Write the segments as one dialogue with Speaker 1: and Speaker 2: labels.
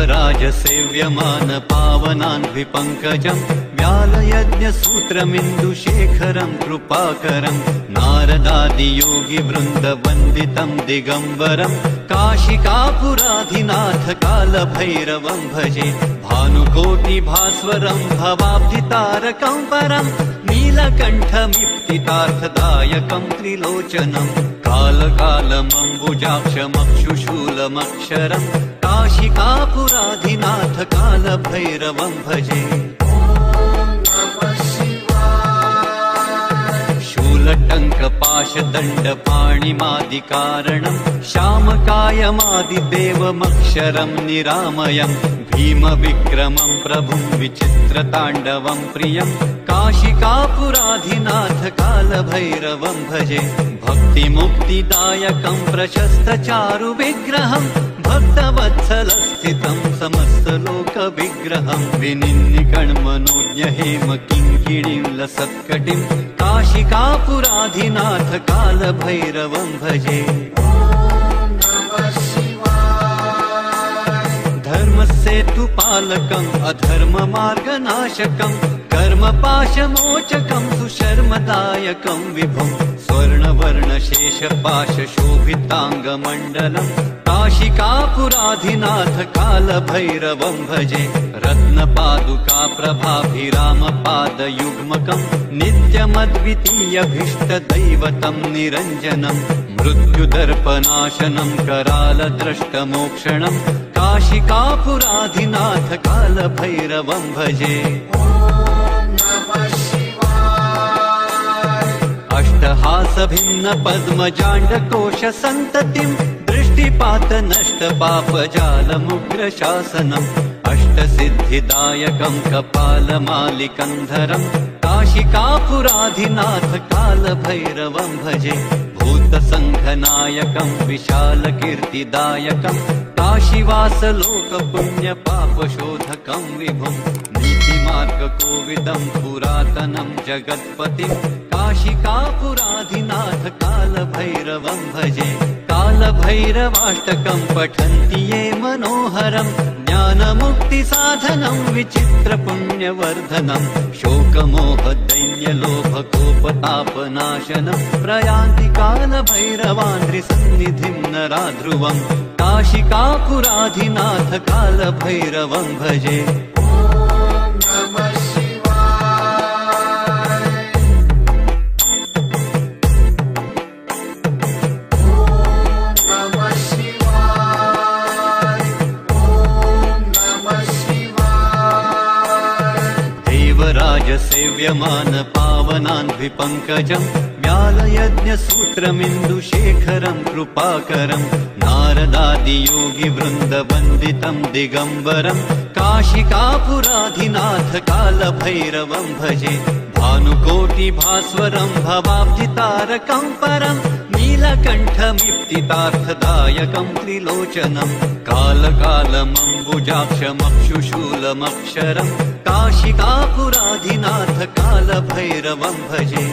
Speaker 1: देवराज सेव्यमान पावनान् विपङ्कजम् व्यालयज्ञसूत्रमिन्दुशेखरं कृपाकरं नारदादियोगिवृन्दवन्दितं दिगम्बरं काशिकापुराधिनाथ कालभैरवं भजे भानुकोटिभास्वरं भवाब्धितारकं परं नीलकण्ठमिप्सितार्थदायकं त्रिलोचनं कालकालमम्बुजाक्षमक्षुशूलमक्षरं काशिकापुराधिनाथ कालभैरवं भजे शूलटङ्कपाशदण्डपाणिमादिकारणं श्यामकायमादिदेवमक्षरं निरामयं भीमविक्रमं प्रभुं विचित्रताण्डवं प्रियं काशिकापुराधिनाथ कालभैरवं भजे भक्तिमुक्तिदायकं प्रशस्तचारुविग्रहं भक्तवत्सलस्थितं समस्तलोकविग्रहं विनिन्निकण्मनोज्ञहेम किङ्किणीं लसत्कटिं काशिकापुराधिनाथ कालभैरवं भजे धर्मसेतुपालकम् अधर्ममार्गनाशकं कर्मपाशमोचकं सुशर्मदायकं विभुं स्वर्णवर्णशेषपाशशोभिताङ्गमण्डलं काशिकापुराधिनाथ कालभैरवं भजे रत्नपादुकाप्रभाभिरामपादयुग्मकं नित्यमद्वितीयभीष्टदैवतं निरञ्जनं मृत्युदर्पनाशनं करालद्रष्टमोक्षणं काशिकापुराधिनाथ कालभैरवं भजे अष्टहासभिन्न पद्मजाण्डकोशसन्ततिं दृष्टिपातनष्टपापजालमुग्रशासनम् अष्टसिद्धिदायकं कपालमालिकन्धरं काशिकापुराधिनाथ कालभैरवं भजे भूतसङ्घनायकं विशालकीर्तिदायकं काशीवासलोकपुण्यपापशोधकं विभुं नीतिमार्गकोविदं पुरातनं जगत्पतिं काशिकापुराधिनाथ कालभैरवं भजे कालभैरवाष्टकं पठन्ति ये मनोहरं ज्ञानमुक्तिसाधनं विचित्रपुण्यवर्धनं शोकमोहदैन्यलोभकोपतापनाशनं प्रयान्ति कालभैरवान्द्रिसन्निधिं नराध्रुवं काशिकापुराधिनाथ कालभैरवं भजे सेव्यमान पावनान् विपङ्कजं व्यालयज्ञसूत्रमिन्दुशेखरं कृपाकरं नारदादियोगिवृन्दवन्दितं दिगम्बरं काशिकापुराधिनाथ कालभैरवं भजे भानुकोटिभास्वरं भवाब्धितारकं परं नीलकण्ठमिप्सितार्थदायकं त्रिलोचनं कालकालमम्बुजाक्षमक्षुशूलमक्षरं काशिकापुराधिनाथ कालभैरवं भजे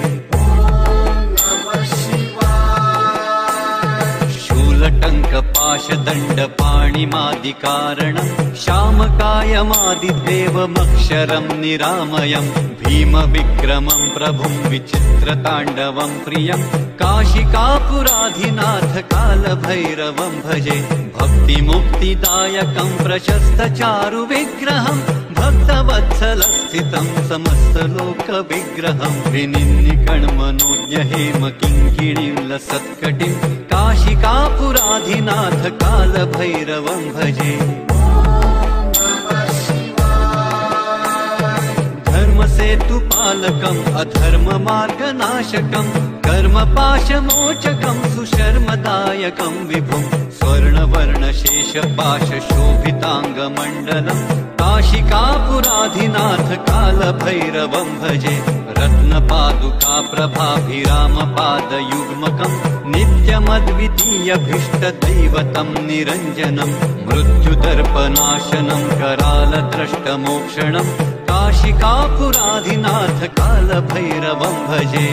Speaker 1: शूलटङ्कपाशदण्डपाणिमादिकारणं श्यामकायमादिदेवमक्षरं निरामयं भीमविक्रमं प्रभुं विचित्रताण्डवं प्रियं काशिकापुराधिनाथ कालभैरवं भजे भक्तिमुक्तिदायकं प्रशस्तचारुविग्रहं भक्तवत्सलस्थितं समस्तलोकविग्रहं विनिन्निकण्मनोज्ञहेम किङ्किणीं लसत्कटिं काशिकापुराधिनाथ कालभैरवं भजे धर्मसेतुपालकम् अधर्ममार्गनाशकं कर्मपाशमोचकं सुशर्मदायकं विभुं स्वर्णवर्णशेषपाशशोभिताङ्गमण्डलं काशिकापुराधिनाथ कालभैरवं भजे रत्नपादुकाप्रभाभिरामपादयुग्मकं नित्यमद्वितीयभीष्टदैवतं निरञ्जनं मृत्युदर्पनाशनं करालद्रष्टमोक्षणं काशिकापुराधिनाथ कालभैरवं भजे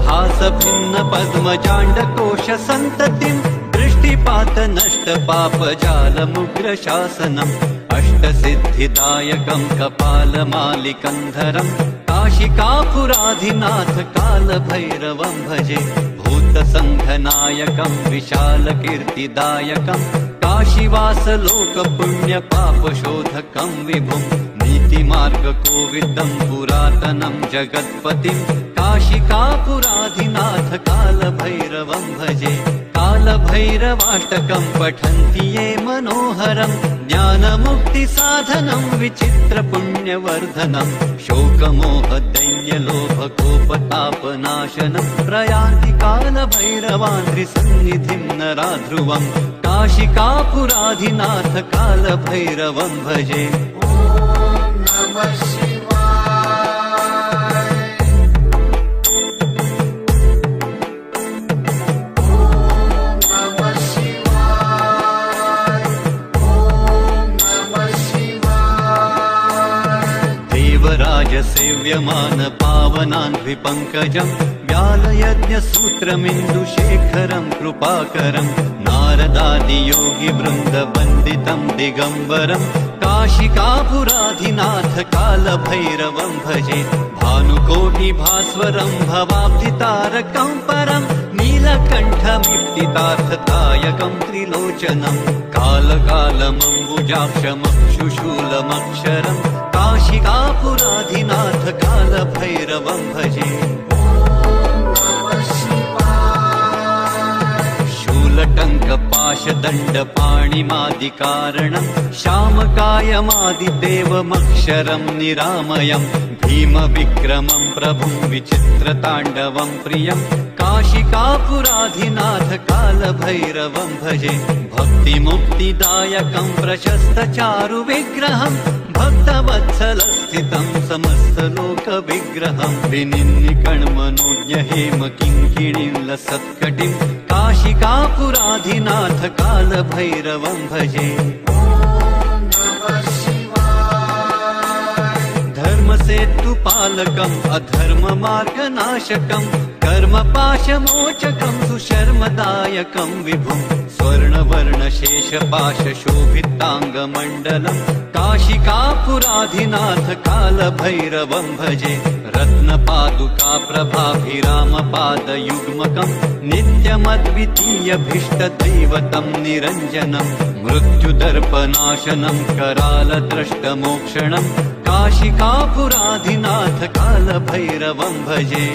Speaker 1: अष्टहासभिन्न पद्मजाण्डकोश सन्ततिम् दृष्टिपात नष्ट पापजालमुग्रशासनम् अष्टसिद्धिदायकं कपालमालिकन्धरम् काशिकापुराधिनाथ कालभैरवं भजे भूतसङ्घनायकं विशालकीर्तिदायकं काशीवासलोकपुण्यपापशोधकं विभुं नीतिमार्गकोविदं पुरातनं जगत्पतिं काशिकापुराधिनाथ कालभैरवं भजे कालभैरवाष्टकं पठन्ति ये मनोहरं ज्ञानमुक्तिसाधनं विचित्रपुण्यवर्धनं शोकमोहदैन्यलोभकोपतापनाशनं प्रयान्ति कालभैरवान्द्रिसन्निधिं नराध्रुवं काशिकापुराधिनाथ कालभैरवं भजे। ॐ नमः सेव्यमान पावनान्ध्रिपङ्कजं व्यालयज्ञसूत्रमिन्दुशेखरं कृपाकरं नारदादियोगिवृन्दवन्दितं दिगम्बरं काशिकापुराधिनाथ कालभैरवं भजे भानुकोटिभास्वरं भवाब्धितारकं परं नीलकण्ठमिप्तितार्थदायकं त्रिलोचनं कालकालमम्बुजाक्षमक्षुशूलमक्षरम् काशिकापुराधिनाथ कालभैरवं भजे। शूलटङ्कपाशदण्डपाणिमादिकारणं श्यामकायमादिदेवमक्षरं निरामयं भीमविक्रमं प्रभुं विचित्रताण्डवं प्रियं काशिकापुराधिनाथ कालभैरवं भजे भक्तिमुक्तिदायकं प्रशस्तचारुविग्रहं भक्तवत्सलस्थितं समस्तलोकविग्रहं विनिन्निकण्मनोज्ञहेम किङ्किणीं लसत्कटिं काशिकापुराधिनाथ कालभैरवं भजे। धर्मसेतुपालकम् अधर्ममार्गनाशकं कर्मपाशमोचकं सुशर्मदायकं विभुं स्वर्णवर्णशेषपाशशोभिताङ्गमण्डलं काशिकापुराधिनाथ कालभैरवं भजे रत्नपादुका प्रभाभिरामपादयुग्मकं नित्यमद्वितीयभीष्टदैवतं निरञ्जनं मृत्युदर्पनाशनं करालद्रष्टमोक्षणं काशिकापुराधिनाथ कालभैरवं भजे।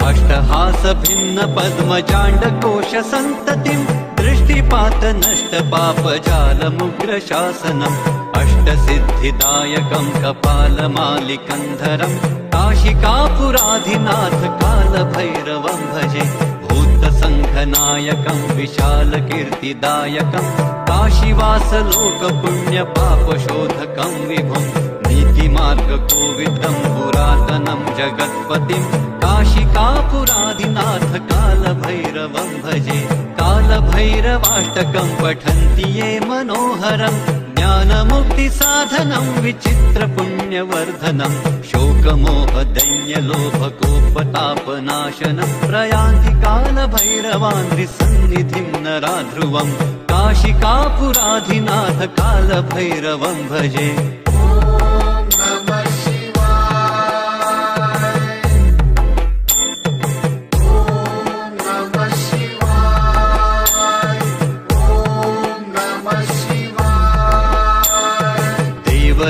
Speaker 1: अष्टहासभिन्न पद्मजाण्डकोश सन्ततिं दृष्टिपात नष्ट पापजालमुग्रशासनम् अष्टसिद्धिदायकं कपालमालिकन्धरं काशिकापुराधिनाथ कालभैरवं भजे भूतसङ्घनायकं विशालकीर्तिदायकं काशीवासलोकपुण्यपापशोधकं विभुं नीतिमार्गकोविदं पुरातनं जगत्पतिं काशिकापुराधिनाथ कालभैरवं भजे कालभैरवाष्टकं पठन्ति ये मनोहरं ज्ञानमुक्तिसाधनं विचित्रपुण्यवर्धनं शोकमोहदैन्यलोभकोपतापनाशनं प्रयान्ति कालभैरवान्द्रिसन्निधिं नराध्रुवं काशिकापुराधिनाथ कालभैरवं भजे।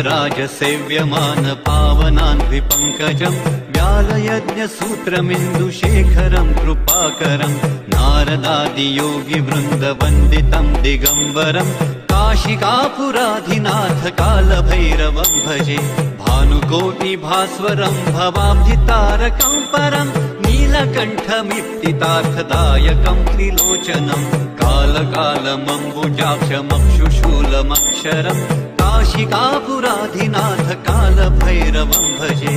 Speaker 1: राजसेव्यमान पावनान्ध्रिपङ्कजं व्यालयज्ञसूत्रमिन्दुशेखरं कृपाकरं नारदादियोगिवृन्दवन्दितं दिगम्बरं काशिकापुराधिनाथ कालभैरवं भजे भानुकोटिभास्वरं भवाब्धितारकं परं नीलकण्ठमिप्तितार्थदायकं त्रिलोचनं कालकालमम्बुजाक्षमक्षुशूलमक्षरं काशिकापुराधिनाथ कालभैरवं भजे।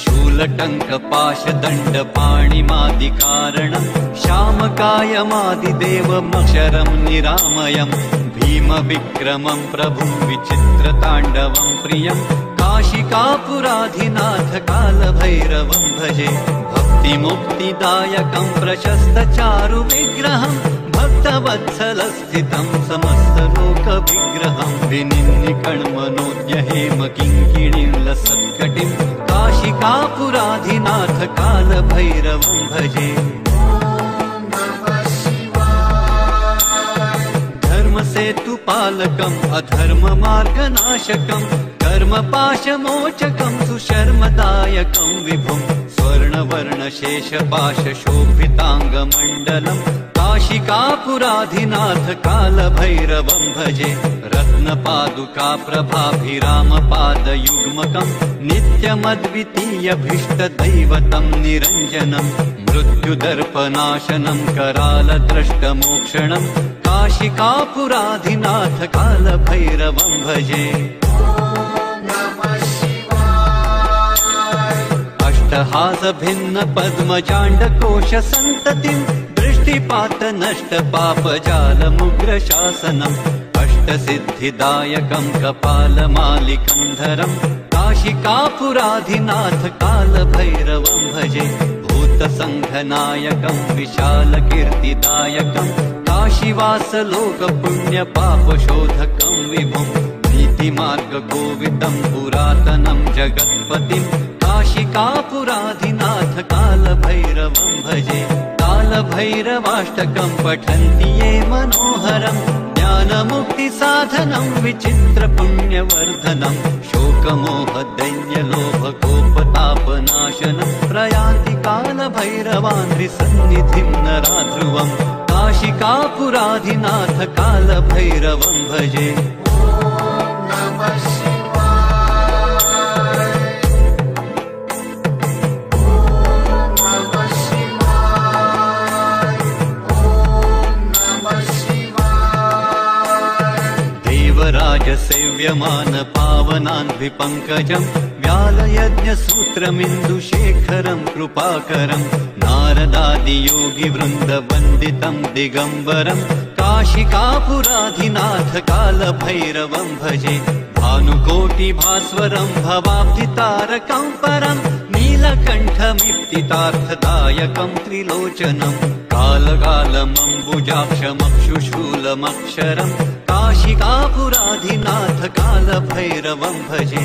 Speaker 1: शूलटङ्कपाशदण्डपाणिमादिकारणं श्यामकायमादिदेवमक्षरं निरामयं भीमविक्रमं प्रभुं विचित्रताण्डवं प्रियं काशिकापुराधिनाथ कालभैरवं भजे भक्तिमुक्तिदायकं प्रशस्तचारुविग्रहं भक्तवत्सलस्थितं समस्तलोकविग्रहं विनिन्निकण्मनोज्ञ हेमकिङ्किणीं लसत्कटिं काशिकापुराधिनाथ कालभैरवं भजे धर्मसेतुपालकम् अधर्ममार्गनाशकम् कर्मपाशमोचकं सुशर्मदायकं विभुं स्वर्णवर्णशेषपाशशोभिताङ्गमण्डलं काशिकापुराधिनाथ कालभैरवं भजे रत्नपादुकाप्रभाभिरामपादयुग्मकं नित्यमद्वितीयभीष्टदैवतं निरञ्जनं मृत्युदर्पनाशनं करालद्रष्टमोक्षणं काशिकापुराधिनाथ कालभैरवं भजे अष्टहासभिन्न पद्मजाण्डकोशसन्ततिं दृष्टिपातनष्टपापजालमुग्रशासनम् अष्टसिद्धिदायकं कपालमालिकन्धरं काशिकापुराधिनाथ कालभैरवं भजे भूतसङ्घनायकं विशालकीर्तिदायकं काशीवासलोकपुण्यपापशोधकं विभुं नीतिमार्गकोविदं पुरातनं जगत्पतिं काशिकापुराधिनाथ कालभैरवं भजे कालभैरवाष्टकं पठन्ति ये मनोहरं ज्ञानमुक्तिसाधनं विचित्रपुण्यवर्धनं शोकमोहदैन्यलोभकोपतापनाशनं प्रयान्ति कालभैरवान्ध्रिसन्निधिं नराध्रुवं काशिकापुराधिनाथ कालभैरवं भजे देवराजसेव्यमान पावनान्ध्रिपङ्कजं व्यालयज्ञसूत्रमिन्दुशेखरं कृपाकरं नारदादियोगिवृन्दवन्दितं दिगम्बरं काशिकापुराधिनाथ कालभैरवं भजे भानुकोटिभास्वरं भवाब्धितारकं परं नीलकण्ठमिप्तितार्थदायकं त्रिलोचनं कालकालमम्बुजाक्षमक्षुशूलमक्षरं काशिकापुराधिनाथ कालभैरवं भजे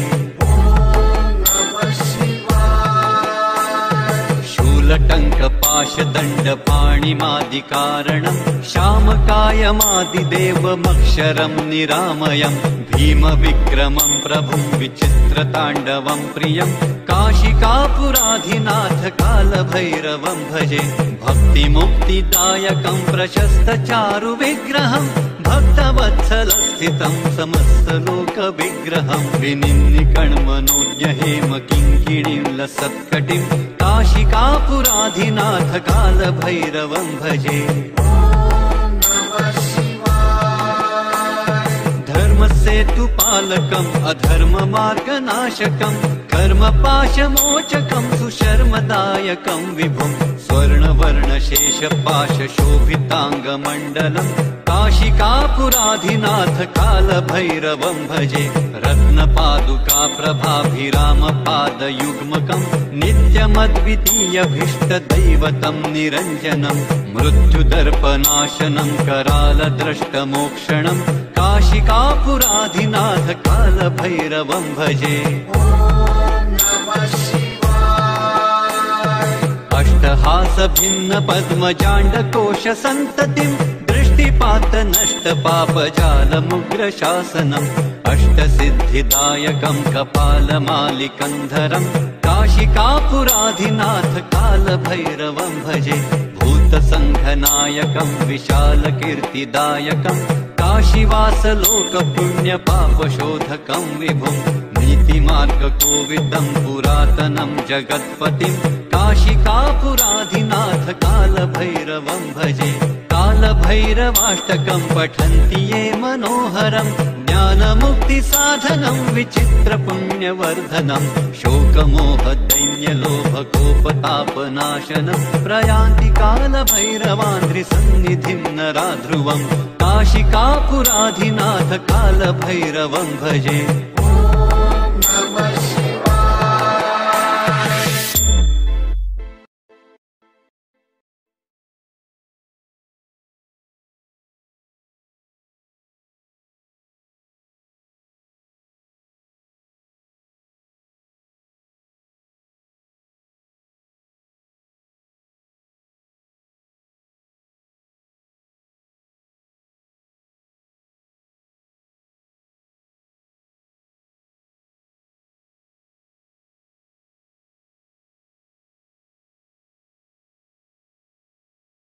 Speaker 1: शूलटङ्कपाशदण्डपाणिमादिकारणं श्यामकायमादिदेवमक्षरं निरामयं भीमविक्रमं प्रभुं विचित्रताण्डवं प्रियं काशिकापुराधिनाथ कालभैरवं भजे भक्तिमुक्तिदायकं प्रशस्तचारुविग्रहं भक्तवत्सलस्थितं समस्तलोकविग्रहं विनिन्निकण्मनोज्ञ हेमकिङ्किणीं लसत्कटिं काशिकापुराधिनाथ कालभैरवं भजे धर्मसेतुपालकम् अधर्ममार्गनाशकं कर्मपाशमोचकं सुशर्मदायकं विभुं स्वर्णवर्णशेषपाशशोभिताङ्गमण्डलं काशिकापुराधिनाथ कालभैरवं भजे रत्नपादुकाप्रभाभिरामपादयुग्मकं नित्यमद्वितीयभीष्टदैवतं निरञ्जनं मृत्युदर्पनाशनं करालद्रष्टमोक्षणं काशिकापुराधिनाथ कालभैरवं भजे अष्टहासभिन्न पद्मजाण्डकोशसन्ततिं दृष्टिपातनष्टपापजालमुग्रशासनम् अष्टसिद्धिदायकं कपालमालिकन्धरं काशिकापुराधिनाथ कालभैरवं भजे भूतसङ्घनायकं विशालकीर्तिदायकं काशीवासलोकपुण्यपापशोधकं विभुं नीतिमार्गकोविदं पुरातनं जगत्पतिं काशिकापुराधिनाथ कालभैरवं भजे कालभैरवाष्टकं पठन्ति ये मनोहरं ज्ञानमुक्तिसाधनं विचित्रपुण्यवर्धनं शोकमोहदैन्यलोभकोपतापनाशनं प्रयान्ति कालभैरवान्द्रिसन्निधिं नरा ध्रुवं काशिकापुराधिनाथ कालभैरवं भजे।